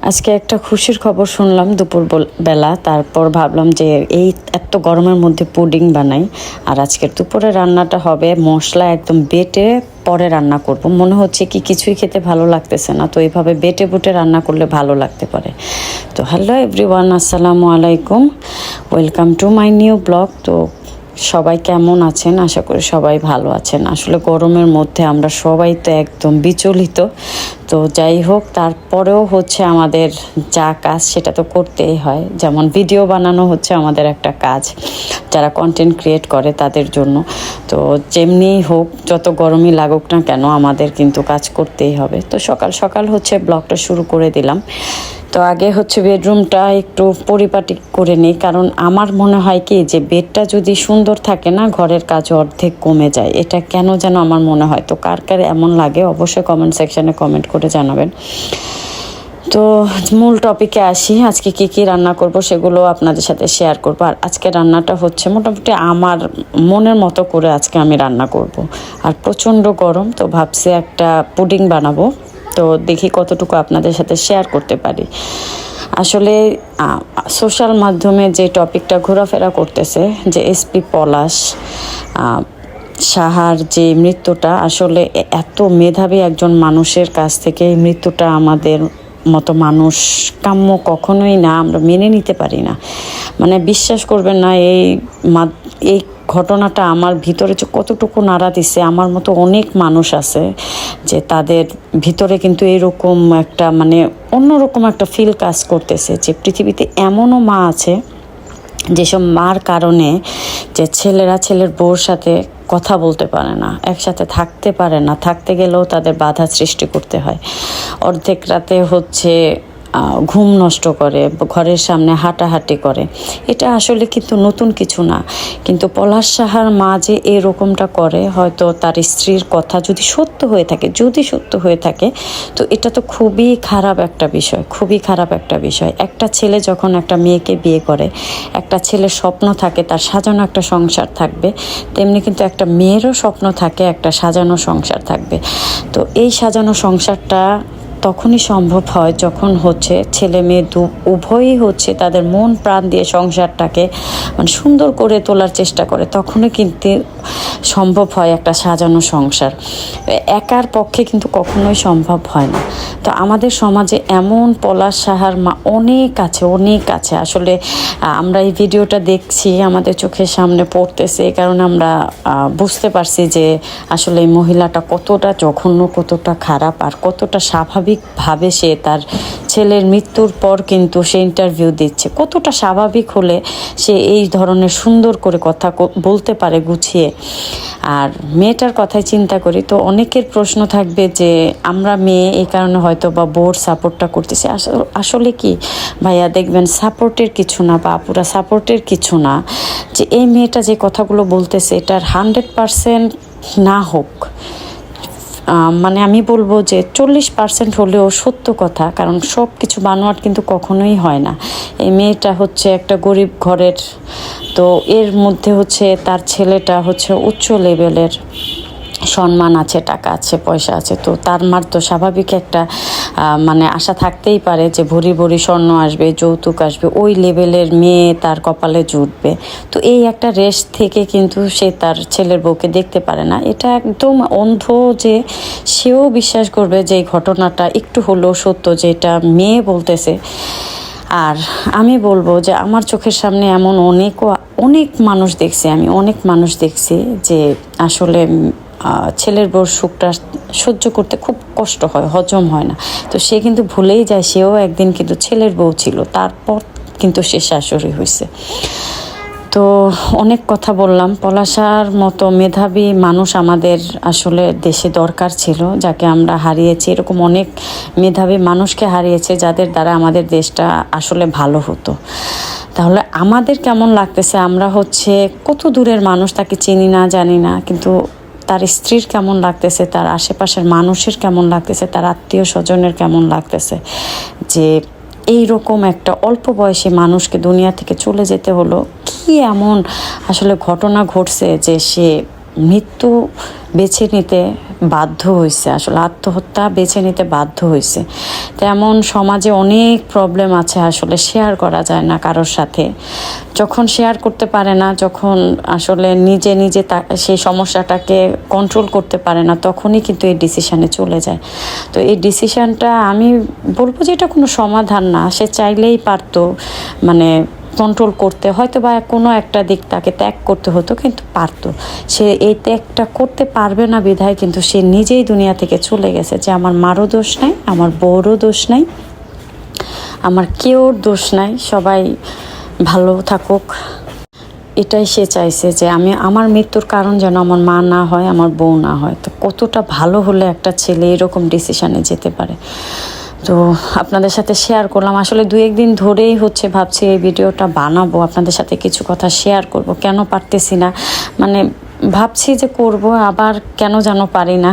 আজকে একটা খুশির খবর শুনলাম বেলা। তারপর ভাবলাম যে এই এত গরমের মধ্যে পুডিং বানাই। আর আজকের দুপুরে রান্নাটা হবে মশলা একদম বেটে পরে রান্না করব। মনে হচ্ছে কি কিছুই খেতে ভালো লাগতেছে না, তো এইভাবে বেটে বুটে রান্না করলে ভালো লাগতে পারে। তো হ্যালো এভরিওয়ান, আসসালামু আলাইকুম, welcome to my new blog. তো সবাই কেমন আছেন? আশা করি সবাই ভালো আছেন। আসলে গরমের মধ্যে আমরা সবাই তো একদম বিচলিত। তো যাই হোক, তারপরেও হচ্ছে আমাদের যা কাজ সেটা তো করতেই হয়। যেমন ভিডিও বানানো হচ্ছে আমাদের একটা কাজ, যারা কন্টেন্ট ক্রিয়েট করে তাদের জন্য। তো যেমনিই হোক, যত গরমই লাগুক না কেন, আমাদের কিন্তু কাজ করতেই হবে। তো সকাল সকাল হচ্ছে ব্লগটা শুরু করে দিলাম। তো আগে হচ্ছে বেডরুমটা একটু পরিপাটি করে নিই, কারণ আমার মনে হয় কি যে বেডটা যদি সুন্দর থাকে না, ঘরের কাজ অর্ধেক কমে যায়। এটা কেন যেন আমার মনে হয়। তো কার কার এমন লাগে অবশ্যই কমেন্ট সেকশানে কমেন্ট করে জানাবেন। তো মূল টপিকে আসি। আজকে কি রান্না করব সেগুলো আপনাদের সাথে শেয়ার করব। আর আজকে রান্নাটা হচ্ছে মোটামুটি আমার মনের মতো করে আজকে আমি রান্না করব। আর প্রচণ্ড গরম, তো ভাবছি একটা পুডিং বানাবো। তো দেখি কতটুকু আপনাদের সাথে শেয়ার করতে পারি। আসলে সোশ্যাল মাধ্যমে যে টপিকটা ঘোরাফেরা করতেছে, যে এসপি পলাশ সাহার যে মৃত্যুটা, আসলে এত মেধাবী একজন মানুষের কাছ থেকে এই মৃত্যুটা আমাদের মতো মানুষ কাম্য কখনোই না, আমরা মেনে নিতে পারি না। মানে বিশ্বাস করবেন না, এই ঘটনাটা আমার ভিতরে যে কতটুকু নাড়া দিছে। আমার মতো অনেক মানুষ আছে যে তাদের ভিতরে কিন্তু এরকম একটা মানে অন্যরকম একটা ফিল কাজ করতেছে, যে পৃথিবীতে এমনও মা আছে যেসব মার কারণে যে ছেলেরা ছেলের বউর সাথে কথা বলতে পারে না, একসাথে থাকতে পারে না, থাকতে গেলেও তাদের বাধা সৃষ্টি করতে হয়। অর্ধেক রাতে হচ্ছে ঘুম নষ্ট করে, ঘরের সামনে হাঁটাহাঁটি করে। এটা আসলে কিন্তু নতুন কিছু না, কিন্তু পলাশ সাহার মা যে এরকমটা করে, হয়তো তার স্ত্রীর কথা যদি সত্য হয়ে থাকে, তো এটা তো খুবই খারাপ একটা বিষয়, খুবই খারাপ একটা বিষয়। একটা ছেলে যখন একটা মেয়েকে বিয়ে করে, একটা ছেলের স্বপ্ন থাকে তার সাজানো একটা সংসার থাকবে, তেমনি কিন্তু একটা মেয়েরও স্বপ্ন থাকে একটা সাজানো সংসার থাকবে। তো এই সাজানো সংসারটা তখনই সম্ভব হয় যখন হচ্ছে ছেলে মেয়ে উভয়ই হচ্ছে তাদের মন প্রাণ দিয়ে সংসারটাকে মানে সুন্দর করে তোলার চেষ্টা করে, তখনই কিন্তু সম্ভব হয় একটা সাজানো সংসার। একার পক্ষে কিন্তু কখনোই সম্ভব হয় না। তো আমাদের সমাজে এমন পলাশ সাহার মা অনেক আছে। আসলে আমরা এই ভিডিওটা দেখছি, আমাদের চোখের সামনে পড়তেছে, এই কারণে আমরা বুঝতে পারছি যে আসলে এই মহিলাটা কতটা জঘন্য, কতটা খারাপ, আর কতটা স্বাভাবিকভাবে সে তার ছেলের মৃত্যুর পর কিন্তু সে ইন্টারভিউ দিচ্ছে। কতটা স্বাভাবিক হলে সে এই ধরনের সুন্দর করে কথা বলতে পারে গুছিয়ে। আর মেয়েটার কথাই চিন্তা করি, তো অনেকের প্রশ্ন থাকবে যে আমরা মেয়ে এই কারণে হয়তো বা বোর সাপোর্টটা করতেছি। আসলে কি ভাইয়া, দেখবেন সাপোর্টের কিছু না, বা আপুরা সাপোর্টের কিছু না, যে এই মেয়েটা যে কথাগুলো বলতেছে এটার 100% না হোক, মানে আমি বলবো যে 40% হলেও সত্য কথা, কারণ সব কিছু বানোয়াট কিন্তু কখনোই হয় না। এই মেয়েটা হচ্ছে একটা গরিব ঘরের, তো এর মধ্যে হচ্ছে তার ছেলেটা হচ্ছে উচ্চ লেভেলের, সম্মান আছে, টাকা আছে, পয়সা আছে। তো তার মার তো স্বাভাবিক একটা মানে আশা থাকতেই পারে যে ভরি ভরি স্বর্ণ আসবে, যৌতুক আসবে, ওই লেভেলের মেয়ে তার কপালে জুটবে। তো এই একটা রেশ থেকে কিন্তু সে তার ছেলের বউকে দেখতে পারে না। এটা একদম অন্ধ যে সেও বিশ্বাস করবে যে এই ঘটনাটা একটু হলেও সত্য, যে এটা মেয়ে বলতেছে। আর আমি বলবো যে আমার চোখের সামনে এমন অনেক মানুষ দেখছি যে আসলে ছেলের বউর সুখটা সহ্য করতে খুব কষ্ট হয়, হজম হয় না। তো সে কিন্তু ভুলেই যায় সেও একদিন কিন্তু ছেলের বউ ছিল, তারপর কিন্তু সে শাশুড়ি হয়েছে। তো অনেক কথা বললাম। পলাশার মতো মেধাবী মানুষ আমাদের আসলে দেশে দরকার ছিল, যাকে আমরা হারিয়েছি। এরকম অনেক মেধাবী মানুষকে হারিয়েছে যাদের দ্বারা আমাদের দেশটা আসলে ভালো হতো। তাহলে আমাদের কেমন লাগতেছে? আমরা হচ্ছে কত দূরের মানুষ, তাকে চিনি না, জানি না, কিন্তু তার স্ত্রীর কেমন লাগতেছে, তার আশেপাশের মানুষের কেমন লাগতেছে, তার আত্মীয় স্বজনের কেমন লাগতেছে যে এইরকম একটা অল্প বয়সী মানুষকে দুনিয়া থেকে চলে যেতে হলো। কি এমন আসলে ঘটনা ঘটছে যে সে মৃত্যু বেছে নিতে বাধ্য হয়েছে, আসলে আত্মহত্যা বেছে নিতে বাধ্য হয়েছে। তেমন সমাজে অনেক প্রবলেম আছে, আসলে শেয়ার করা যায় না কারোর সাথে। যখন শেয়ার করতে পারে না, যখন আসলে নিজে নিজে সেই সমস্যাটাকে কন্ট্রোল করতে পারে না, তখনই কিন্তু এই ডিসিশানে চলে যায়। তো এই ডিসিশানটা আমি বলবো যে এটা কোনো সমাধান না। সে চাইলেই পারতো মানে কন্ট্রোল করতে, হয়তো বা কোনো একটা দিক তাকে ত্যাগ করতে হতো, কিন্তু পারতো। সে এই ত্যাগটা করতে পারবে না বিধায় কিন্তু সে নিজেই দুনিয়া থেকে চলে গেছে। যে আমার মারও দোষ নাই, আমার বউরও দোষ নাই, আমার কেউর দোষ নাই, সবাই ভালো থাকুক, এটাই সে চাইছে। যে আমার মৃত্যুর কারণ যেন আমার মা না হয়, আমার বউ না হয়। তো কতটা ভালো হলে একটা ছেলে এরকম ডিসিশানে যেতে পারে। তো আপনাদের সাথে শেয়ার করলাম। আসলে 2-1 দিন ধরেই হচ্ছে ভাবছি এই ভিডিওটা বানাবো, আপনাদের সাথে কিছু কথা শেয়ার করব। কেন পারতেছি না, মানে ভাবছি যে করব, আবার কেন যেন পারি না,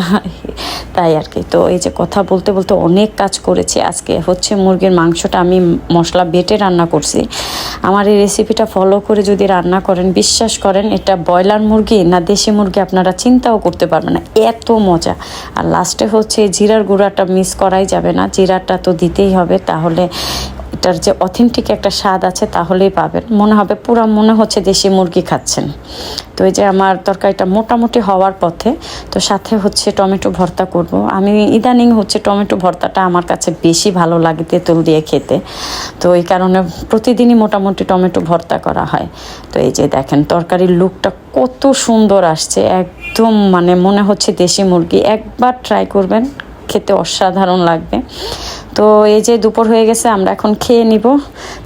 তাই আর কি। তো এই যে কথা বলতে বলতে অনেক কাজ করেছি। আজকে হচ্ছে মুরগির মাংসটা আমি মশলা বেটে রান্না করছি। আমার এই রেসিপিটা ফলো করে যদি রান্না করেন, বিশ্বাস করেন এটা ব্রয়লার মুরগি না দেশি মুরগি আপনারা চিন্তাও করতে পারবেন না, এত মজা। আর লাস্টে হচ্ছে জিরার গুঁড়াটা মিস করাই যাবে না, জিরাটা তো দিতেই হবে, তাহলে এটার যে অথেন্টিক একটা স্বাদ আছে তাহলেই পাবেন। মনে হবে পুরা মনে হচ্ছে দেশি মুরগি খাচ্ছেন। তো এই যে আমার তরকারিটা মোটামুটি হওয়ার পথে। তো সাথে হচ্ছে টমেটো ভর্তা করব। আমি ইদানিং হচ্ছে টমেটো ভর্তাটা আমার কাছে বেশি ভালো লাগে তেঁতুল দিয়ে খেতে। তো এই কারণে প্রতিদিনই মোটামুটি টমেটো ভর্তা করা হয়। তো এই যে দেখেন তরকারির লুকটা কত সুন্দর আসছে, একদম মানে মনে হচ্ছে দেশি মুরগি। একবার ট্রাই করবেন, খেতে অসাধারণ লাগবে। তো এই যে দুপুর হয়ে গেছে, আমরা এখন খেয়ে নিব,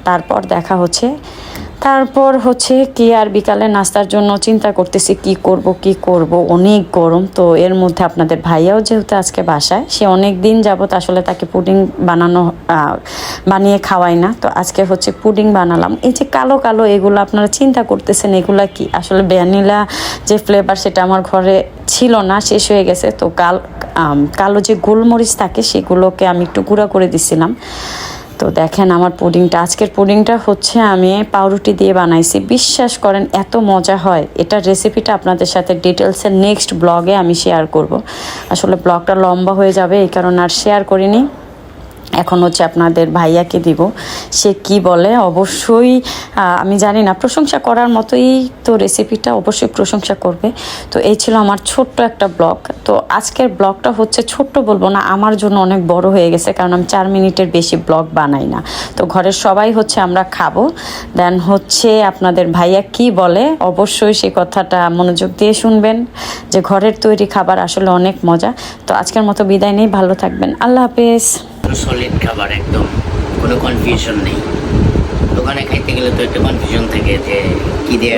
তারপর দেখা হচ্ছে। তারপর হচ্ছে কি আর বিকালে নাস্তার জন্য চিন্তা করতেছি কি করব। অনেক গরম। তো এর মধ্যে আপনাদের ভাইয়াও যেহেতু আজকে বাসায়, সে অনেক দিন যাবত আসলে তাকে পুডিং বানিয়ে খাওয়াই না। তো আজকে হচ্ছে পুডিং বানালাম। এই যে কালো কালো এগুলো আপনারা চিন্তা করতেছেন এগুলা কি, আসলে ভ্যানিলা যে ফ্লেভার সেটা আমার ঘরে ছিল না, শেষ হয়ে গেছে। তো কালো যে গোলমরিচ থাকে সেগুলোকে আমি একটু গুঁড়া করে দিছিলাম। তো দেখেন আমার পুডিংটা, আজকের পুডিংটা হচ্ছে আমি পাউরুটি দিয়ে বানাইছি। বিশ্বাস করেন এত মজা হয়। এটার রেসিপিটা আপনাদের সাথে ডিটেলসে নেক্সট ব্লগে আমি শেয়ার করব। আসলে ব্লগটা লম্বা হয়ে যাবে, এই কারণে আর শেয়ার করিনি। এখন হচ্ছে আপনাদের ভাইয়াকে দিব, সে কি বলে। অবশ্যই আমি জানি না, প্রশংসা করার মতোই তো রেসিপিটা, অবশ্যই প্রশংসা করবে। তো এই ছিল আমার ছোট্ট একটা ব্লগ। তো আজকের ব্লগটা হচ্ছে ছোট্ট বলবো না, আমার জন্য অনেক বড় হয়ে গেছে, কারণ আমি 4 মিনিটের বেশি ব্লগ বানাই না। তো ঘরের সবাই হচ্ছে আমরা খাবো, দেন হচ্ছে আপনাদের ভাইয়া কি বলে অবশ্যই সে কথাটা মনোযোগ দিয়ে শুনবেন, যে ঘরের তৈরি খাবার আসলে অনেক মজা। তো আজকের মতো বিদায় নেই, ভালো থাকবেন, আল্লাহ হাফেজ। সলিড খাবার, একদম কোনো কনফিউশন নেই। দোকানে খাইতে গেলে তো একটা কনফিউশন থাকে যে কি দিয়ে।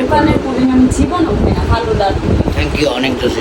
থ্যাংক ইউ, অনেক জোশ।